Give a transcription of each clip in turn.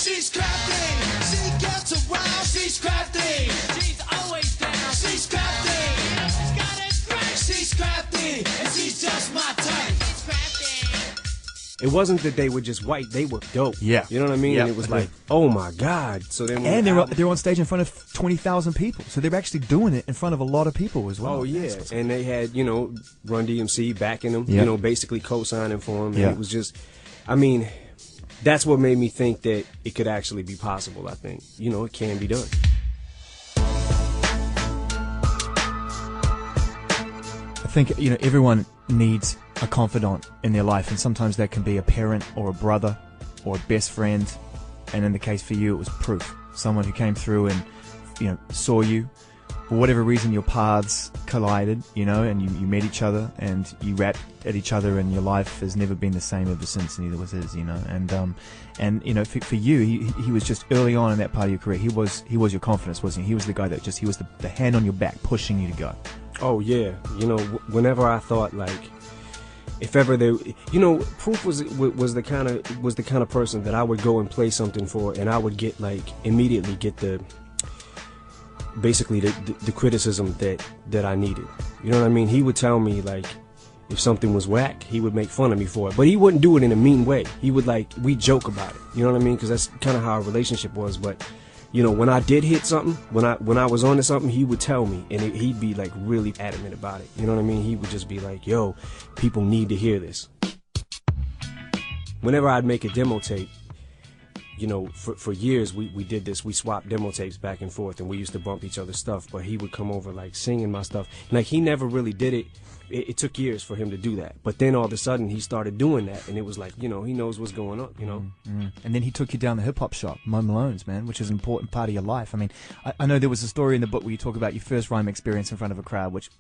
She's crafty, she gets around. She's crafty, she's always down. She's crafty, she's got it right. She's crafty, and she's just my type. She's crafty. It wasn't that they were just white; they were dope. Yeah, you know what I mean. Yeah. And it was like, oh my god! So then, and they're on stage in front of 20,000 people, so they're actually doing it in front of a lot of people as well. Oh yeah, and they had Run DMC backing them, Yep. basically co-signing for them. And Yeah. it was just, I mean, that's what made me think that it could actually be possible. I think it can be done. I think everyone needs a confidant in their life, and sometimes that can be a parent or a brother or a best friend. And in the case for you, it was Proof, someone who came through and saw you. For whatever reason, your paths collided, and you met each other and you rapped at each other, and your life has never been the same ever since, neither was his, And for you, he was just early on in that part of your career. He was your confidence, wasn't he? He was the guy that he was the hand on your back, pushing you to go. Oh yeah, whenever I thought if ever there, Proof was the kind of person that I would go and play something for, and I would get immediately get basically the criticism that I needed. You know what I mean? He would tell me if something was whack, he would make fun of me for it, but he wouldn't do it in a mean way. He would we joke about it. You know what I mean? Because that's kind of how our relationship was. But when I did hit something, when I was onto something, he would tell me, and he'd be really adamant about it. You know what I mean? He would just be like, "Yo, people need to hear this." Whenever I'd make a demo tape, for years we did this. We swapped demo tapes back and forth, and we used to bump each other's stuff. But he would come over singing my stuff. He never really did it. It took years for him to do that. But then all of a sudden he started doing that, and it was he knows what's going on. And then he took you down the hip hop shop, Mo Malone's, man, which is an important part of your life. I mean, I know there was a story in the book where you talk about your first rhyme experience in front of a crowd, which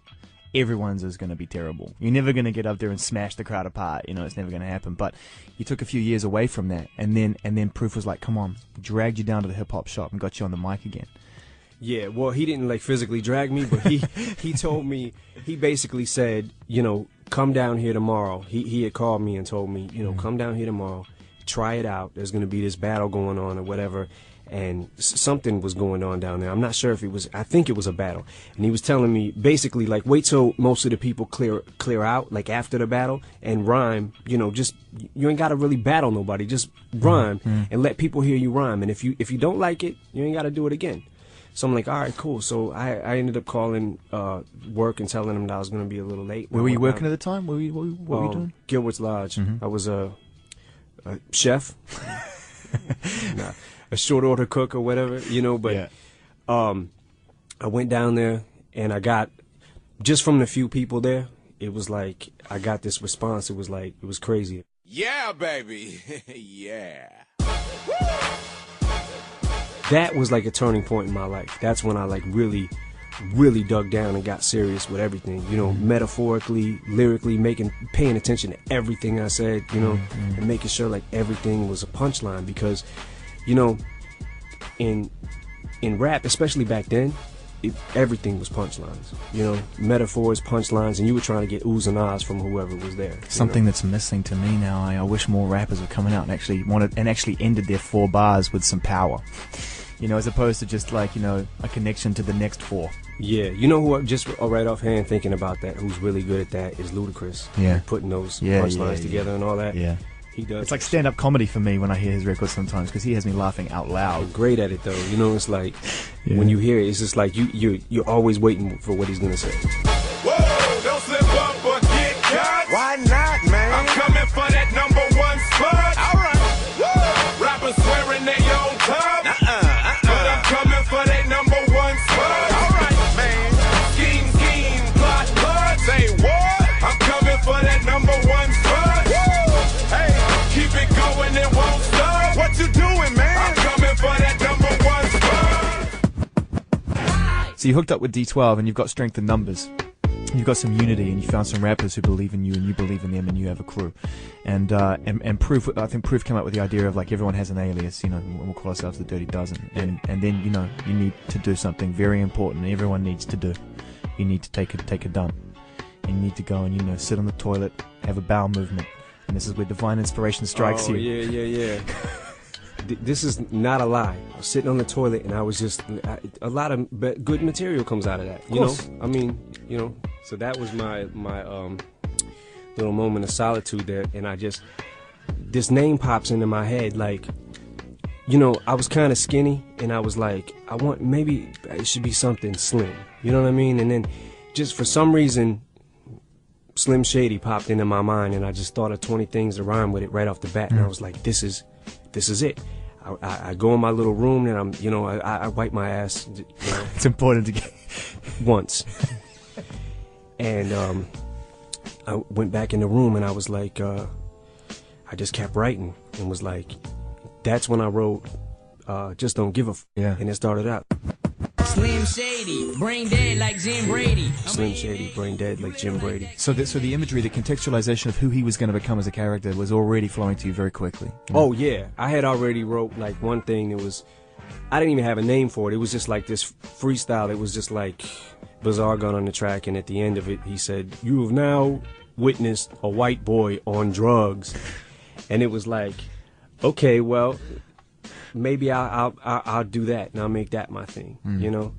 everyone's is going to be terrible. You're never going to get up there and smash the crowd apart. It's never going to happen. But you took a few years away from that, and then Proof was like, "Come on," dragged you down to the hip hop shop and got you on the mic again. Yeah, well, he didn't physically drag me, but he told me, he basically said, come down here tomorrow. He had called me and told me, come down here tomorrow, try it out. There's going to be this battle going on or whatever. And something was going on down there. I'm not sure if it was, I think it was a battle. And he was telling me basically wait till most of the people clear out after the battle and rhyme, just, you ain't got to really battle nobody, just rhyme and let people hear you rhyme. And if you don't like it, you ain't got to do it again. So I'm like, all right, cool. So I ended up calling work and telling them that I was going to be a little late. Where were you working at the time? What were you doing? Gilbert's Lodge. I was a chef, a short order cook or whatever, But yeah. I went down there and I got, just from the few people there, it was I got this response. It was crazy. Yeah, baby. Yeah. That was a turning point in my life. That's when I really, really dug down and got serious with everything. Metaphorically, lyrically, paying attention to everything I said. And making sure everything was a punchline, because, in rap, especially back then, everything was punchlines. Metaphors, punchlines, and you were trying to get oohs and ahs from whoever was there. Something that's missing to me now. I wish more rappers were coming out and actually ended their 4 bars with some power. As opposed to just a connection to the next 4. Yeah, who just right offhand thinking about that, who's really good at that is Ludacris. Yeah, putting those punchlines together and all that. Yeah, he does. It's like stand-up comedy for me when I hear his records sometimes, because he has me laughing out loud. He's great at it though. It's when you hear it, it's just you're always waiting for what he's gonna say. Whoa, don't slip up or get cut. Why not, man? I'm coming for that #1 spot. All right. Woo. Rappers swearing they own tough. But I'm coming for that #1 spot. All right, man. Scheme, plot. Say what? I'm coming for that #1 spot. Woo. Hey, keep it going, it won't stop. What you doing, man? I'm coming for that #1 spot. So you hooked up with D12 and you've got strength in numbers. You've got some unity, and you found some rappers who believe in you, and you believe in them, and you have a crew. And Proof, I think Proof came up with the idea of everyone has an alias, we'll call ourselves the Dirty Dozen. And then you need to do something very important. Everyone needs to do. You need to take a dump. And you need to go and sit on the toilet, have a bowel movement, and this is where divine inspiration strikes you. Yeah. this is not a lie. I was sitting on the toilet, and I was just a lot of good material comes out of that. You know, I mean, you know. So that was my little moment of solitude there, and this name pops into my head, like, you know, I was kind of skinny, and I was like, maybe it should be something slim. You know what I mean? And then, just for some reason, Slim Shady popped into my mind, and I just thought of 20 things to rhyme with it right off the bat, and I was like, this is it. I go in my little room, and I wipe my ass. You know, it's important to get once, and I went back in the room, and I was like, I just kept writing, and was like, that's when I wrote, Just Don't Give a F. Yeah. And it started out. Slim Shady, brain dead like Jim Brady. Slim Shady, brain dead like Jim Brady. So the imagery, the contextualization of who he was going to become as a character was already flowing to you very quickly. You know? Oh yeah, I had already wrote like one thing that was, I didn't even have a name for it. It was just like this freestyle. It was just like Bizarre Gun on the track, and at the end of it, he said, "You have now witnessed a white boy on drugs," and it was like, okay, well, maybe I'll do that, and I'll make that my thing, you know?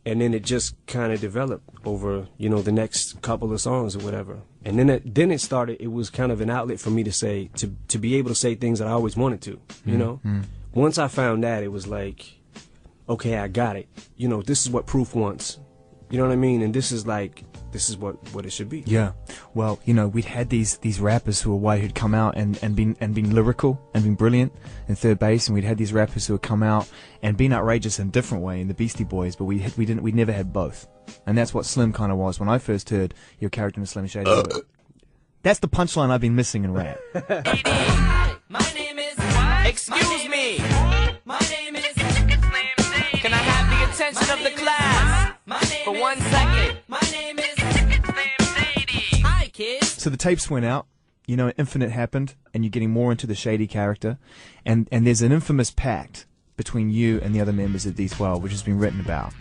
And then it just kind of developed over, you know, the next couple of songs or whatever. And then it started, it was kind of an outlet for me to say, to be able to say things that I always wanted to, you know? Once I found that, it was like, okay, I got it. You know, this is what Proof wants. You know what I mean? And this is what it should be. Yeah. Well, you know, we'd had these rappers who were white who'd come out and been lyrical and been brilliant in third base, and we'd had these rappers who had come out and been outrageous in a different way in the Beastie Boys, but we never had both. And that's what Slim kind of was. When I first heard your character in Slim Shady, that's the punchline I've been missing in rap. My name is what? Excuse me. My name is Slim Shady. Can I have the attention of the class for 1 second? My name is Slim Shady. Hi, kids. So the tapes went out, you know, Infinite happened, and you're getting more into the Shady character, and there's an infamous pact between you and the other members of D12, which has been written about,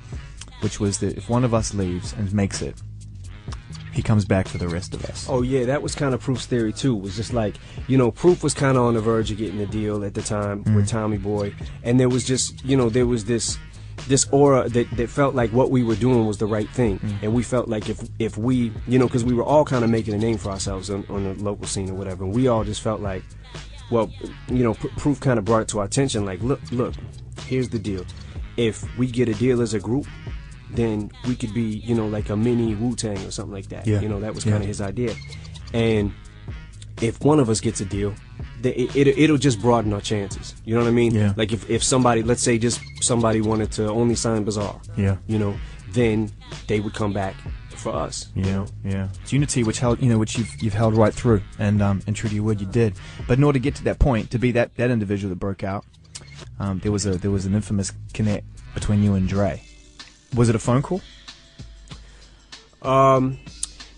which was that if one of us leaves and makes it, he comes back for the rest of us. Oh yeah, that was kind of Proof's theory too. It was just like, you know, Proof was kind of on the verge of getting a deal at the time with Tommy Boy, and there was just, you know, there was this aura that felt like what we were doing was the right thing, and we felt like if we, you know, because we were all kind of making a name for ourselves on the local scene or whatever, and we all just felt like, well, you know, Proof kind of brought it to our attention, like, look, here's the deal. If we get a deal as a group, then we could be, you know, like a mini Wu-Tang or something like that. Yeah. You know, that was kind of his idea. And if one of us gets a deal, it'll just broaden our chances. You know what I mean? Yeah. Like if somebody, let's say just somebody wanted to only sign Bizarre, Yeah. you know, then they would come back for us. Yeah, You know? yeah. It's unity which held, you know, which you've held right through, and true to your word, you did. But in order to get to that point, to be that individual that broke out, there was an infamous connect between you and Dre. Was it a phone call?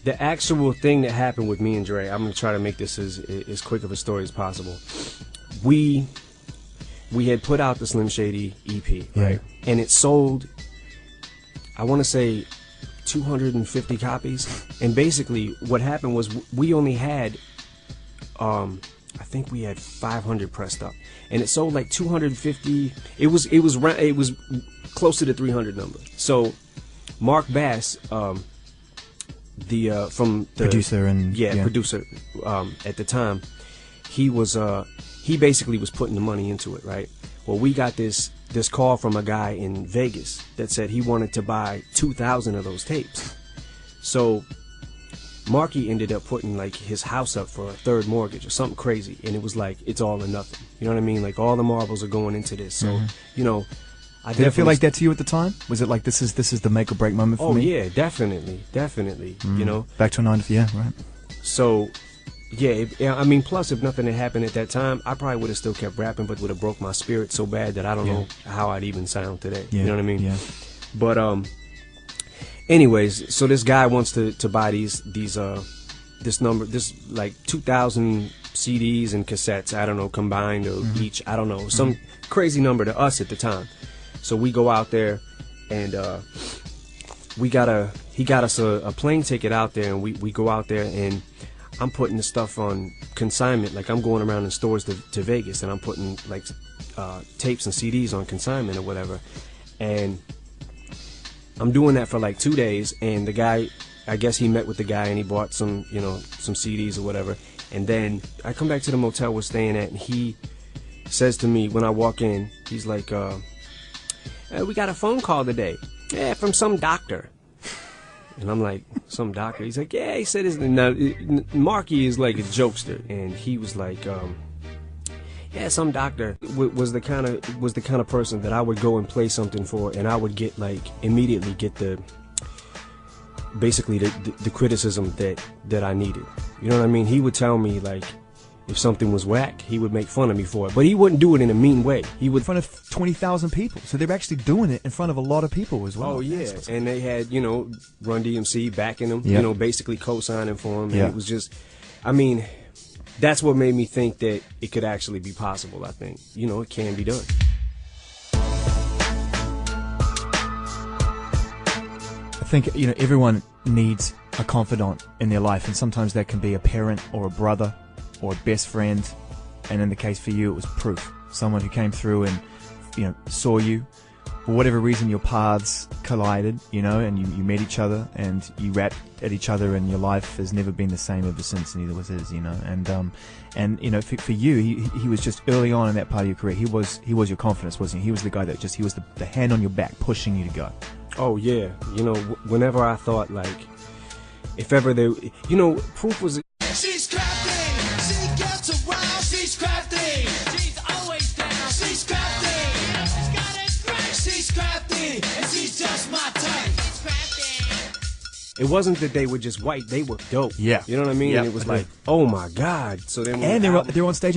The actual thing that happened with me and Dre, I'm gonna try to make this as quick of a story as possible. We had put out the Slim Shady EP, right? And it sold, I want to say, 250 copies. And basically, what happened was we only had, I think we had 500 pressed up, and it sold like 250. It was close to the 300 number. So Mark Bass, from the Producer and producer at the time, he basically was putting the money into it, right? Well, we got this call from a guy in Vegas that said he wanted to buy 2,000 of those tapes. So Marky ended up putting like his house up for a third mortgage or something crazy, and it was like, it's all or nothing. You know what I mean? Like, all the marbles are going into this. So you know, Did it feel like that to you at the time? Was it like this is the make or break moment for me? Oh yeah, definitely. You know, back to a 9 to 5, right? So yeah, I mean, plus if nothing had happened at that time, I probably would have still kept rapping, but would have broke my spirit so bad that I don't know how I'd even sound today. Yeah. You know what I mean? Yeah. But anyways, so this guy wants to buy this like 2,000 CDs and cassettes, I don't know, combined or each, I don't know, some crazy number to us at the time. So we go out there, and he got us a plane ticket out there, and we go out there, and I'm putting the stuff on consignment. Like, I'm going around in stores to Vegas, and I'm putting like tapes and CDs on consignment or whatever. And I'm doing that for like 2 days, and the guy, I guess he met with the guy and he bought some, you know, some CDs or whatever. And then I come back to the motel we're staying at, and he says to me when I walk in, he's like, we got a phone call today. Yeah, from some doctor. And I'm like, some doctor? He's like, yeah, he said his name. Marky is like a jokester, and he was like, yeah, some doctor was the kind of person that I would go and play something for, and I would get like immediately get basically the criticism that I needed. You know what I mean? He would tell me like if something was whack, he would make fun of me for it, but he wouldn't do it in a mean way. He would in front of 20,000 people, so they're actually doing it in front of a lot of people as well. Oh yeah, and they had, you know, Run DMC backing him, yep. You know, basically co-signing for him. And yep. It was just, I mean, that's what made me think that it could actually be possible. I think, you know, it can be done. I think, you know, everyone needs a confidant in their life, and sometimes that can be a parent or a brother or a best friend, and in the case for you, it was proof. Someone who came through and, you know, saw you. For whatever reason, your paths collided, you know, and you met each other, and you rapped at each other, and your life has never been the same ever since, and neither was his, you know. And you know, for you, he was just early on in that part of your career. He was your confidence, wasn't he? He was the guy that he was the hand on your back, pushing you to go. Oh yeah, you know, whenever I thought like, if ever they, you know, Proof was. She's crafty, she gets around, she's crafty, she's always down, she's crafty, she's got it great, she's crafty, and she's just my type. She's crafty. It wasn't that they were just white; they were dope. Yeah, you know what I mean. Yep. And it was like, oh my God! So then, and they're on stage.